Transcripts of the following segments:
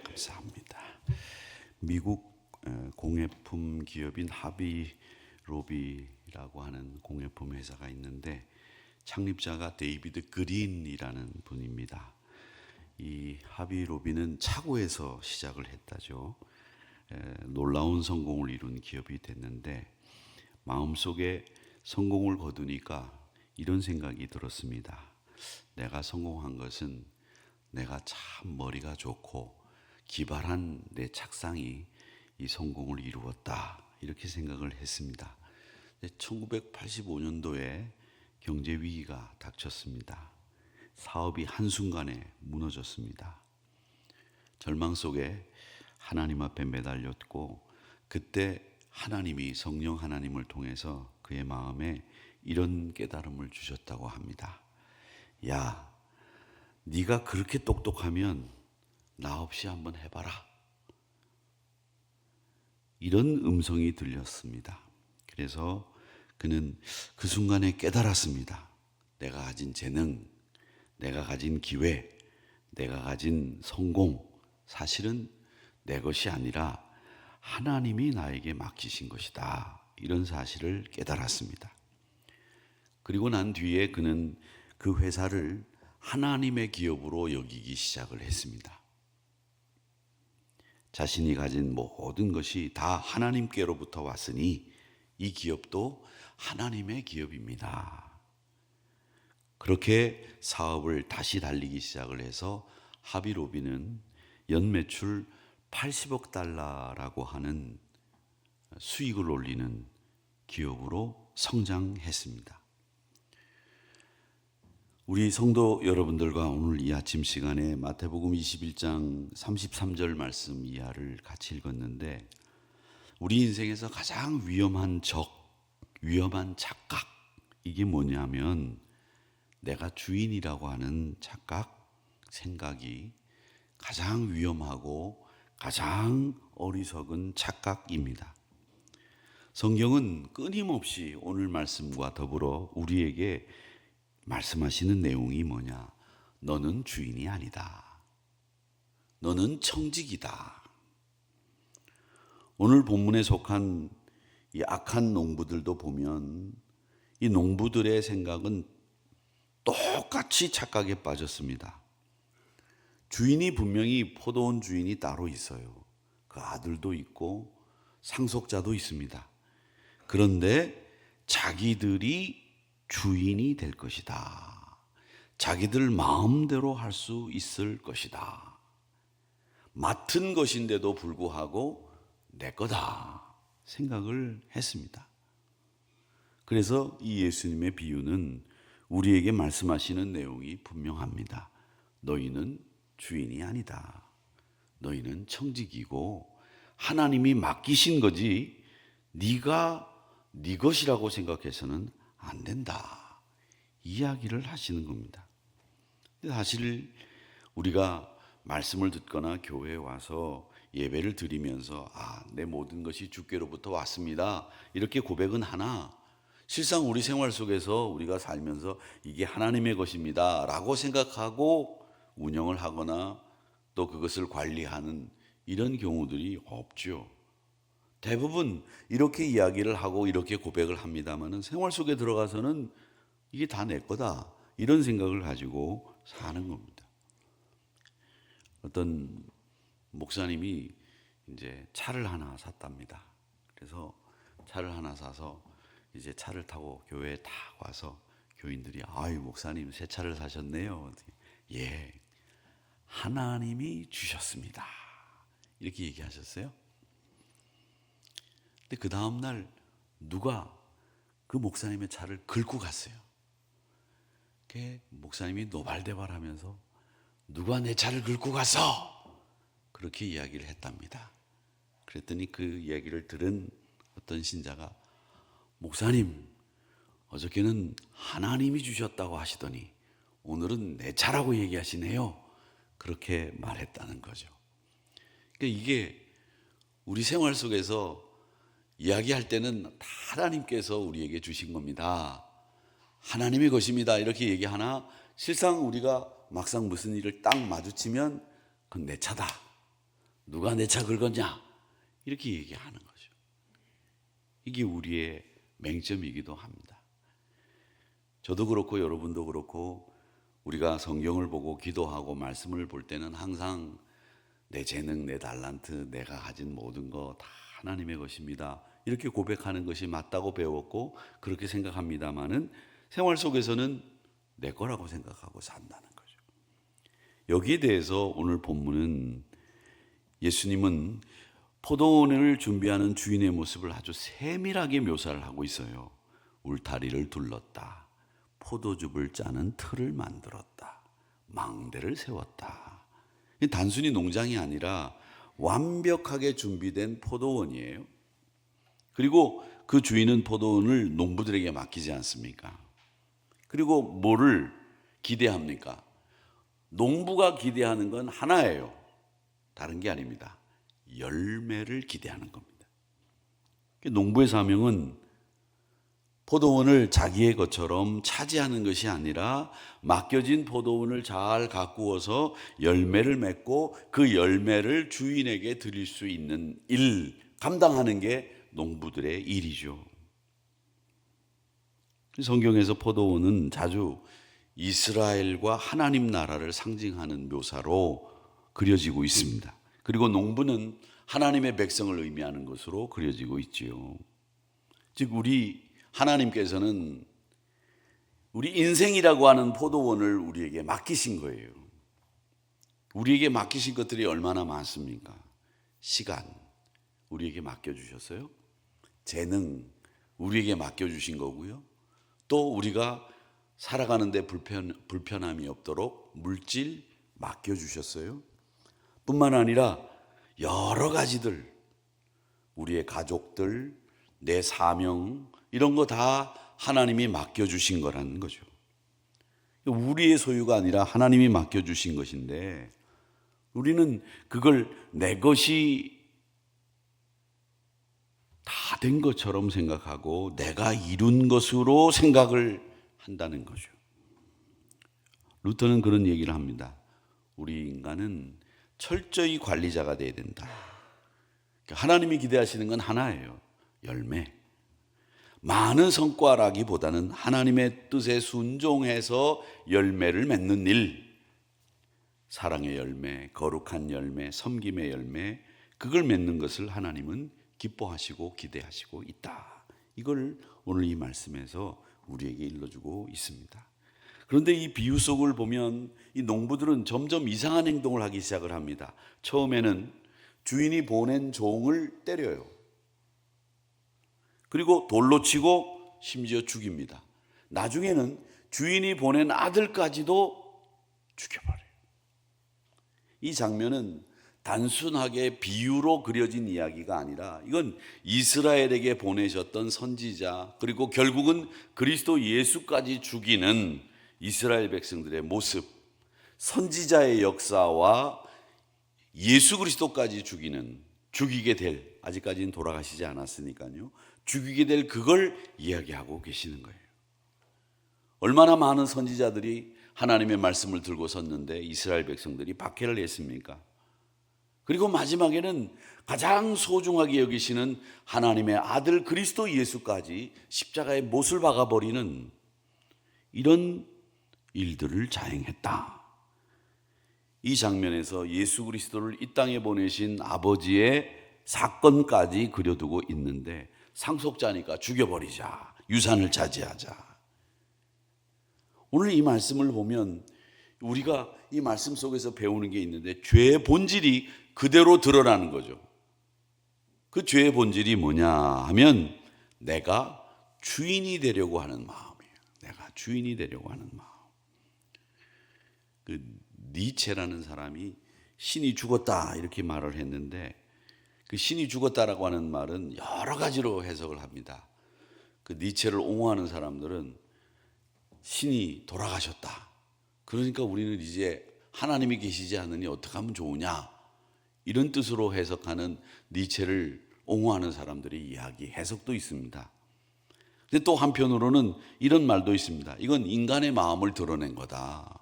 감사합니다. 미국 공예품 기업인 하비로비라고 하는 공예품 회사가 있는데 창립자가 데이비드 그린이라는 분입니다. 이 하비로비는 차고에서 시작을 했다죠. 놀라운 성공을 이룬 기업이 됐는데 마음속에 성공을 거두니까 이런 생각이 들었습니다. 내가 성공한 것은 내가 참 머리가 좋고 기발한 내 착상이 이 성공을 이루었다, 이렇게 생각을 했습니다. 1985년도에 경제 위기가 닥쳤습니다. 사업이 한순간에 무너졌습니다. 절망 속에 하나님 앞에 매달렸고, 그때 하나님이, 성령 하나님을 통해서 그의 마음에 이런 깨달음을 주셨다고 합니다. 야, 네가 그렇게 똑똑하면 나 없이 한번 해봐라. 이런 음성이 들렸습니다. 그래서 그는 그 순간에 깨달았습니다. 내가 가진 재능, 내가 가진 기회, 내가 가진 성공, 사실은 내 것이 아니라 하나님이 나에게 맡기신 것이다, 이런 사실을 깨달았습니다. 그리고 난 뒤에 그는 그 회사를 하나님의 기업으로 여기기 시작을 했습니다. 자신이 가진 모든 것이 다 하나님께로부터 왔으니 이 기업도 하나님의 기업입니다. 그렇게 사업을 다시 달리기 시작을 해서 하비로비는 연매출 80억 달러라고 하는 수익을 올리는 기업으로 성장했습니다. 우리 성도 여러분들과 오늘 이 아침 시간에 마태복음 21장 33절 말씀 이하를 같이 읽었는데, 우리 인생에서 가장 위험한 위험한 착각, 이게 뭐냐면 내가 주인이라고 하는 착각, 생각이 가장 위험하고 가장 어리석은 착각입니다. 성경은 끊임없이 오늘 말씀과 더불어 우리에게 말씀하시는 내용이 뭐냐? 너는 주인이 아니다. 너는 청직이다. 오늘 본문에 속한 이 악한 농부들도 보면 이 농부들의 생각은 똑같이 착각에 빠졌습니다. 주인이 분명히 포도원 주인이 따로 있어요. 그 아들도 있고 상속자도 있습니다. 그런데 자기들이 주인이 될 것이다. 자기들 마음대로 할 수 있을 것이다. 맡은 것인데도 불구하고 내 거다 생각을 했습니다. 그래서 이 예수님의 비유는 우리에게 말씀하시는 내용이 분명합니다. 너희는 주인이 아니다. 너희는 청직이고 하나님이 맡기신 거지 네가 네 것이라고 생각해서는 안 된다, 이야기를 하시는 겁니다. 근데 사실 우리가 말씀을 듣거나 교회에 와서 예배를 드리면서 내 모든 것이 주께로부터 왔습니다, 이렇게 고백은 하나, 실상 우리 생활 속에서 우리가 살면서 이게 하나님의 것입니다 라고 생각하고 운영을 하거나 또 그것을 관리하는 이런 경우들이 없죠. 대부분 이렇게 이야기를 하고 이렇게 고백을 합니다만 생활 속에 들어가서는 이게 다 내 거다, 이런 생각을 가지고 사는 겁니다. 어떤 목사님이 이제 차를 하나 샀답니다. 그래서 차를 하나 사서 이제 차를 타고 교회에 딱 와서 교인들이 아유, 목사님 새 차를 사셨네요. 예, 하나님이 주셨습니다, 이렇게 얘기하셨어요. 근데 그 다음날 누가 그 목사님의 차를 긁고 갔어요. 목사님이 노발대발하면서 누가 내 차를 긁고 갔어? 그렇게 이야기를 했답니다. 그랬더니 그 이야기를 들은 어떤 신자가 목사님, 어저께는 하나님이 주셨다고 하시더니 오늘은 내 차라고 얘기하시네요. 그렇게 말했다는 거죠. 그러니까 이게 우리 생활 속에서 이야기할 때는 하나님께서 우리에게 주신 겁니다, 하나님의 것입니다, 이렇게 얘기하나 실상 우리가 막상 무슨 일을 딱 마주치면 그건 내 차다. 누가 내 차 긁었냐? 이렇게 얘기하는 거죠. 이게 우리의 맹점이기도 합니다. 저도 그렇고 여러분도 그렇고 우리가 성경을 보고 기도하고 말씀을 볼 때는 항상 내 재능, 내 달란트, 내가 가진 모든 거 다 하나님의 것입니다. 이렇게 고백하는 것이 맞다고 배웠고 그렇게 생각합니다마는 생활 속에서는 내 거라고 생각하고 산다는 거죠. 여기에 대해서 오늘 본문은 예수님은 포도원을 준비하는 주인의 모습을 아주 세밀하게 묘사를 하고 있어요. 울타리를 둘렀다. 포도즙을 짜는 틀을 만들었다. 망대를 세웠다. 단순히 농장이 아니라 완벽하게 준비된 포도원이에요. 그리고 그 주인은 포도원을 농부들에게 맡기지 않습니까? 그리고 뭐를 기대합니까? 농부가 기대하는 건 하나예요. 다른 게 아닙니다. 열매를 기대하는 겁니다. 농부의 사명은 포도원을 자기의 것처럼 차지하는 것이 아니라 맡겨진 포도원을 잘 가꾸어서 열매를 맺고 그 열매를 주인에게 드릴 수 있는 일, 감당하는 게 농부들의 일이죠. 성경에서 포도원은 자주 이스라엘과 하나님 나라를 상징하는 묘사로 그려지고 있습니다. 그리고 농부는 하나님의 백성을 의미하는 것으로 그려지고 있지요. 즉 하나님께서는 우리 인생이라고 하는 포도원을 우리에게 맡기신 거예요. 우리에게 맡기신 것들이 얼마나 많습니까? 시간 우리에게 맡겨주셨어요. 재능 우리에게 맡겨주신 거고요. 또 우리가 살아가는데 불편함이 없도록 물질 맡겨주셨어요. 뿐만 아니라 여러 가지들, 우리의 가족들, 내 사명 이런 거 다 하나님이 맡겨주신 거라는 거죠. 우리의 소유가 아니라 하나님이 맡겨주신 것인데 우리는 그걸 내 것이 다 된 것처럼 생각하고 내가 이룬 것으로 생각을 한다는 거죠. 루터는 그런 얘기를 합니다. 우리 인간은 철저히 관리자가 돼야 된다. 하나님이 기대하시는 건 하나예요. 열매. 많은 성과라기보다는 하나님의 뜻에 순종해서 열매를 맺는 일. 사랑의 열매, 거룩한 열매, 섬김의 열매, 그걸 맺는 것을 하나님은 기뻐하시고 기대하시고 있다. 이걸 오늘 이 말씀에서 우리에게 일러주고 있습니다. 그런데 이 비유 속을 보면 이 농부들은 점점 이상한 행동을 하기 시작을 합니다. 처음에는 주인이 보낸 종을 때려요. 그리고 돌로 치고 심지어 죽입니다. 나중에는 주인이 보낸 아들까지도 죽여버려요. 이 장면은 단순하게 비유로 그려진 이야기가 아니라 이건 이스라엘에게 보내셨던 선지자 그리고 결국은 그리스도 예수까지 죽이는 이스라엘 백성들의 모습, 선지자의 역사와 예수 그리스도까지 죽이게 될, 아직까지는 돌아가시지 않았으니까요, 죽이게 될 그걸 이야기하고 계시는 거예요. 얼마나 많은 선지자들이 하나님의 말씀을 들고 섰는데 이스라엘 백성들이 박해를 했습니까? 그리고 마지막에는 가장 소중하게 여기시는 하나님의 아들 그리스도 예수까지 십자가에 못을 박아버리는 이런 일들을 자행했다. 이 장면에서 예수 그리스도를 이 땅에 보내신 아버지의 사건까지 그려두고 있는데 상속자니까 죽여버리자, 유산을 차지하자. 오늘 이 말씀을 보면 우리가 이 말씀 속에서 배우는 게 있는데 죄의 본질이 그대로 드러나는 거죠. 그 죄의 본질이 뭐냐 하면 내가 주인이 되려고 하는 마음이에요. 내가 주인이 되려고 하는 마음. 그 니체라는 사람이 신이 죽었다 이렇게 말을 했는데 그 신이 죽었다라고 하는 말은 여러 가지로 해석을 합니다. 그 니체를 옹호하는 사람들은 신이 돌아가셨다. 그러니까 우리는 이제 하나님이 계시지 않으니 어떻게 하면 좋으냐 이런 뜻으로 해석하는 니체를 옹호하는 사람들의 이야기 해석도 있습니다. 근데 또 한편으로는 이런 말도 있습니다. 이건 인간의 마음을 드러낸 거다.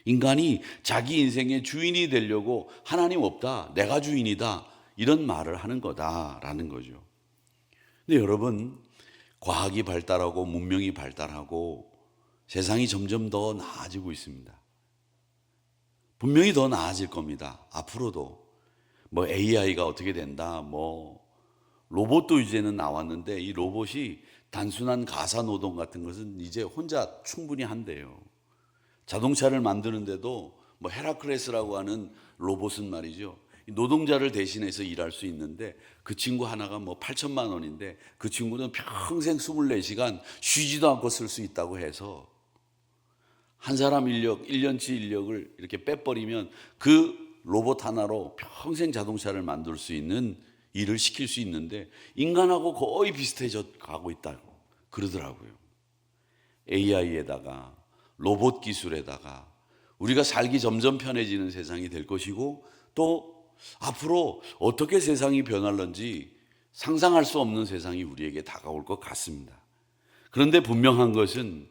인간이 자기 인생의 주인이 되려고 하나님 없다, 내가 주인이다, 이런 말을 하는 거다라는 거죠. 근데 여러분, 과학이 발달하고 문명이 발달하고 세상이 점점 더 나아지고 있습니다. 분명히 더 나아질 겁니다. 앞으로도 뭐 AI가 어떻게 된다, 뭐 로봇도 이제는 나왔는데 이 로봇이 단순한 가사 노동 같은 것은 이제 혼자 충분히 한대요. 자동차를 만드는데도 뭐 헤라클레스라고 하는 로봇은 말이죠, 노동자를 대신해서 일할 수 있는데 그 친구 하나가 뭐 8천만 원인데 그 친구는 평생 24시간 쉬지도 않고 쓸 수 있다고 해서 한 사람 인력, 1년치 인력을 이렇게 빼버리면 그 로봇 하나로 평생 자동차를 만들 수 있는 일을 시킬 수 있는데 인간하고 거의 비슷해져 가고 있다고 그러더라고요. AI에다가 로봇 기술에다가 우리가 살기 점점 편해지는 세상이 될 것이고, 또 앞으로 어떻게 세상이 변할런지 상상할 수 없는 세상이 우리에게 다가올 것 같습니다. 그런데 분명한 것은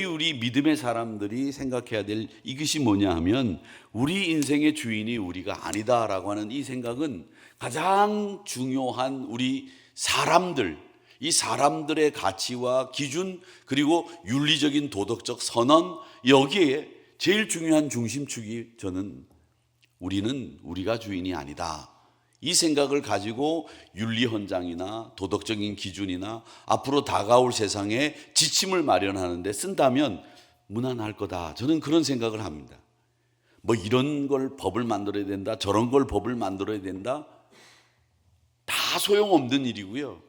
우리 믿음의 사람들이 생각해야 될 이것이 뭐냐 하면, 우리 인생의 주인이 우리가 아니다라고 하는 이 생각은 가장 중요한 우리 사람들, 이 사람들의 가치와 기준, 그리고 윤리적인 도덕적 선언, 여기에 제일 중요한 중심축이 저는 우리는 우리가 주인이 아니다, 이 생각을 가지고 윤리 헌장이나 도덕적인 기준이나 앞으로 다가올 세상에 지침을 마련하는 데 쓴다면 무난할 거다, 저는 그런 생각을 합니다. 뭐 이런 걸 법을 만들어야 된다, 저런 걸 법을 만들어야 된다, 다 소용없는 일이고요.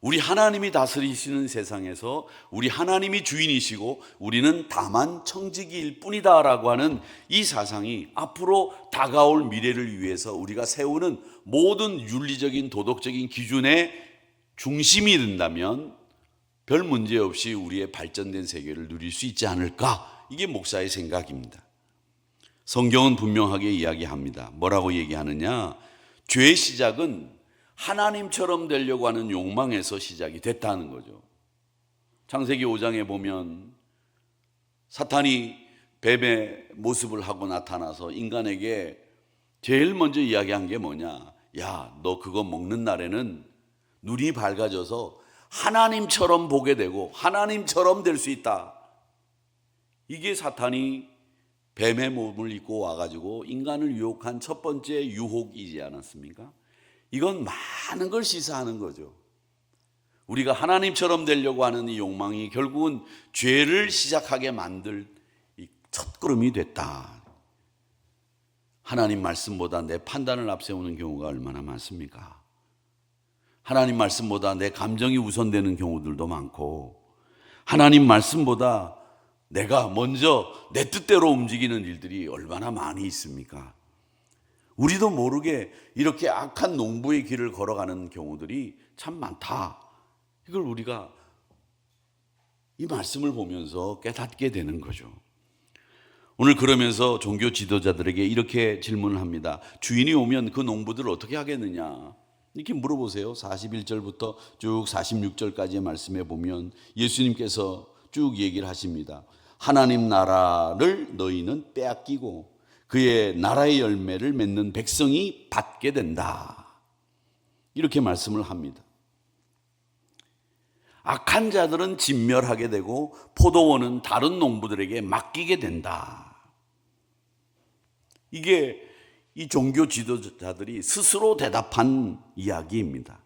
우리 하나님이 다스리시는 세상에서 우리 하나님이 주인이시고 우리는 다만 청지기일 뿐이다라고 하는 이 사상이 앞으로 다가올 미래를 위해서 우리가 세우는 모든 윤리적인 도덕적인 기준의 중심이 된다면 별 문제 없이 우리의 발전된 세계를 누릴 수 있지 않을까, 이게 목사의 생각입니다. 성경은 분명하게 이야기합니다. 뭐라고 얘기하느냐, 죄의 시작은 하나님처럼 되려고 하는 욕망에서 시작이 됐다는 거죠. 창세기 5장에 보면 사탄이 뱀의 모습을 하고 나타나서 인간에게 제일 먼저 이야기한 게 뭐냐, 야, 너 그거 먹는 날에는 눈이 밝아져서 하나님처럼 보게 되고 하나님처럼 될 수 있다. 이게 사탄이 뱀의 몸을 입고 와가지고 인간을 유혹한 첫 번째 유혹이지 않았습니까? 이건 많은 걸 시사하는 거죠. 우리가 하나님처럼 되려고 하는 이 욕망이 결국은 죄를 시작하게 만들 이 첫걸음이 됐다. 하나님 말씀보다 내 판단을 앞세우는 경우가 얼마나 많습니까? 하나님 말씀보다 내 감정이 우선되는 경우들도 많고, 하나님 말씀보다 내가 먼저 내 뜻대로 움직이는 일들이 얼마나 많이 있습니까? 우리도 모르게 이렇게 악한 농부의 길을 걸어가는 경우들이 참 많다. 이걸 우리가 이 말씀을 보면서 깨닫게 되는 거죠. 오늘 그러면서 종교 지도자들에게 이렇게 질문을 합니다. 주인이 오면 그 농부들을 어떻게 하겠느냐, 이렇게 물어보세요. 41절부터 쭉 46절까지의 말씀에 보면 예수님께서 쭉 얘기를 하십니다. 하나님 나라를 너희는 빼앗기고 그의 나라의 열매를 맺는 백성이 받게 된다, 이렇게 말씀을 합니다. 악한 자들은 진멸하게 되고 포도원은 다른 농부들에게 맡기게 된다. 이게 이 종교 지도자들이 스스로 대답한 이야기입니다.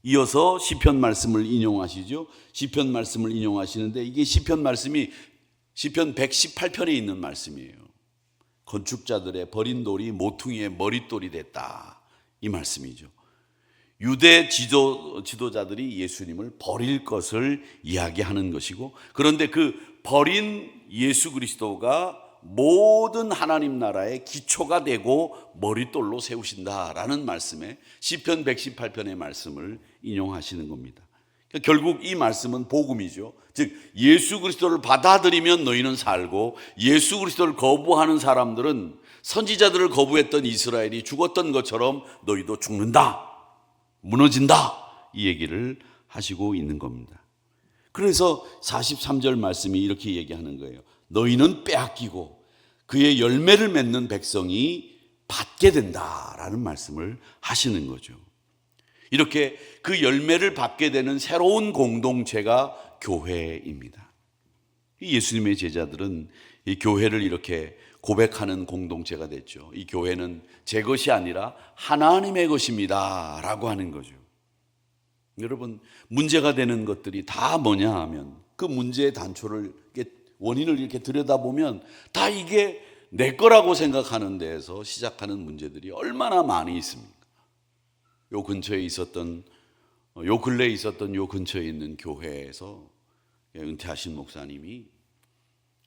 이어서 시편 말씀을 인용하시죠. 시편 말씀을 인용하시는데 이게 시편 말씀이 시편 118편에 있는 말씀이에요. 건축자들의 버린 돌이 모퉁이의 머릿돌이 됐다, 이 말씀이죠. 유대 지도자들이 예수님을 버릴 것을 이야기하는 것이고, 그런데 그 버린 예수 그리스도가 모든 하나님 나라의 기초가 되고 머릿돌로 세우신다라는 말씀에 시편 118편의 말씀을 인용하시는 겁니다. 그러니까 결국 이 말씀은 복음이죠. 즉 예수 그리스도를 받아들이면 너희는 살고, 예수 그리스도를 거부하는 사람들은 선지자들을 거부했던 이스라엘이 죽었던 것처럼 너희도 죽는다, 무너진다, 이 얘기를 하시고 있는 겁니다. 그래서 43절 말씀이 이렇게 얘기하는 거예요. 너희는 빼앗기고 그의 열매를 맺는 백성이 받게 된다라는 말씀을 하시는 거죠. 이렇게 그 열매를 받게 되는 새로운 공동체가 교회입니다. 예수님의 제자들은 이 교회를 이렇게 고백하는 공동체가 됐죠. 이 교회는 제 것이 아니라 하나님의 것입니다 라고 하는 거죠. 여러분, 문제가 되는 것들이 다 뭐냐 하면 그 문제의 단초를, 원인을 이렇게 들여다보면 다 이게 내 거라고 생각하는 데에서 시작하는 문제들이 얼마나 많이 있습니까? 요 근처에 있었던, 요 근래에 있었던 요 근처에 있는 교회에서 은퇴하신 목사님이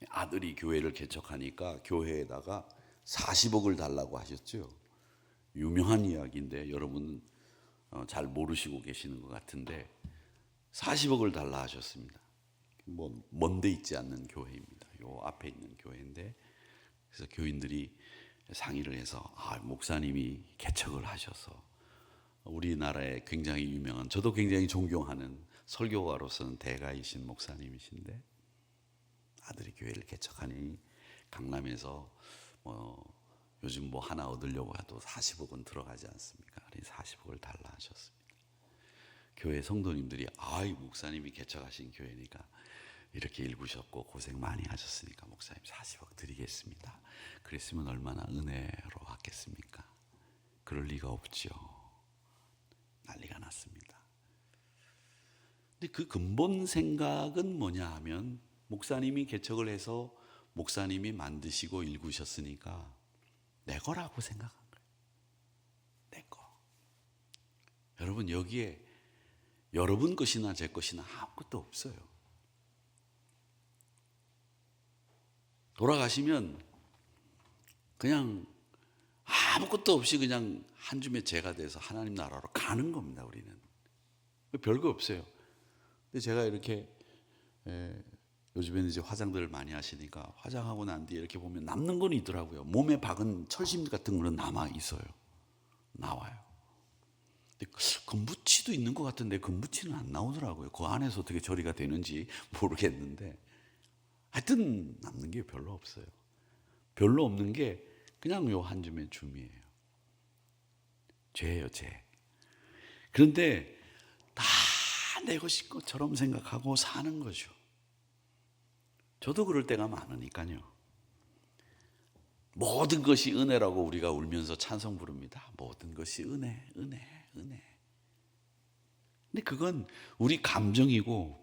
아들이 교회를 개척하니까 교회에다가 40억을 달라고 하셨죠. 유명한 이야기인데 여러분은 잘 모르시고 계시는 것 같은데 40억을 달라 하셨습니다. 뭐 먼데 있지 않는 교회입니다. 요 앞에 있는 교회인데, 그래서 교인들이 상의를 해서 목사님이 개척을 하셔서 우리나라에 굉장히 유명한, 저도 굉장히 존경하는 설교가로서는 대가이신 목사님이신데 아들이 교회를 개척하니 강남에서 요즘 뭐 하나 얻으려고 해도 40억은 들어가지 않습니까? 40억을 달라 하셨습니다. 교회 성도님들이 목사님이 개척하신 교회니까 이렇게 일구셨고 고생 많이 하셨으니까 목사님 40억 드리겠습니다. 그랬으면 얼마나 은혜로 받겠습니까? 그럴 리가 없죠. 난리가 났습니다. 근데 그 근본 생각은 뭐냐 하면, 목사님이 개척을 해서 목사님이 만드시고 일구셨으니까 내 거라고 생각한 거예요. 내 거. 여러분, 여기에 여러분 것이나 제 것이나 아무것도 없어요. 돌아가시면 그냥 아무것도 없이 그냥 한 줌의 재가 돼서 하나님 나라로 가는 겁니다. 우리는 별거 없어요. 근데 제가 이렇게 요즘에는 이제 화장들을 많이 하시니까 화장하고 난 뒤에 이렇게 보면 남는 건 있더라고요. 몸에 박은 철심 같은 거는 남아 있어요. 나와요. 근데 금붙이도 있는 것 같은데 금붙이는 안 나오더라고요. 그 안에서 어떻게 처리가 되는지 모르겠는데 하여튼 남는 게 별로 없어요. 별로 없는 게 그냥 요 한 줌의 줌이에요. 죄예요, 죄. 그런데 다 내 것인 것처럼 생각하고 사는 거죠. 저도 그럴 때가 많으니까요. 모든 것이 은혜라고 우리가 울면서 찬송 부릅니다. 모든 것이 은혜, 은혜, 은혜. 근데 그건 우리 감정이고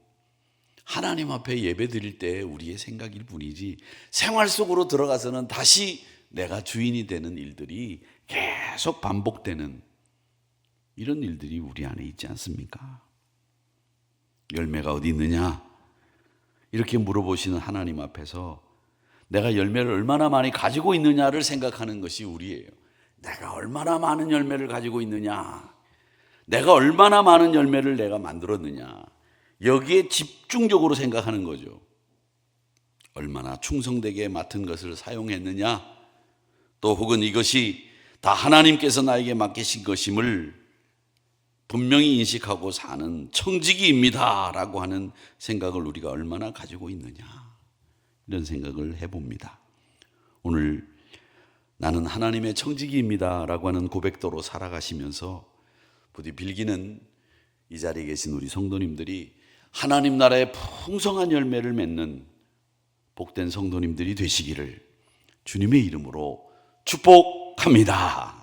하나님 앞에 예배 드릴 때 우리의 생각일 뿐이지, 생활 속으로 들어가서는 다시 내가 주인이 되는 일들이 계속 반복되는 이런 일들이 우리 안에 있지 않습니까? 열매가 어디 있느냐? 이렇게 물어보시는 하나님 앞에서 내가 열매를 얼마나 많이 가지고 있느냐를 생각하는 것이 우리예요. 내가 얼마나 많은 열매를 가지고 있느냐, 내가 얼마나 많은 열매를 내가 만들었느냐, 여기에 집중적으로 생각하는 거죠. 얼마나 충성되게 맡은 것을 사용했느냐, 또 혹은 이것이 다 하나님께서 나에게 맡기신 것임을 분명히 인식하고 사는 청지기입니다 라고 하는 생각을 우리가 얼마나 가지고 있느냐, 이런 생각을 해봅니다. 오늘 나는 하나님의 청지기입니다 라고 하는 고백도로 살아가시면서 부디 빌기는 이 자리에 계신 우리 성도님들이 하나님 나라의 풍성한 열매를 맺는 복된 성도님들이 되시기를 주님의 이름으로 축복합니다.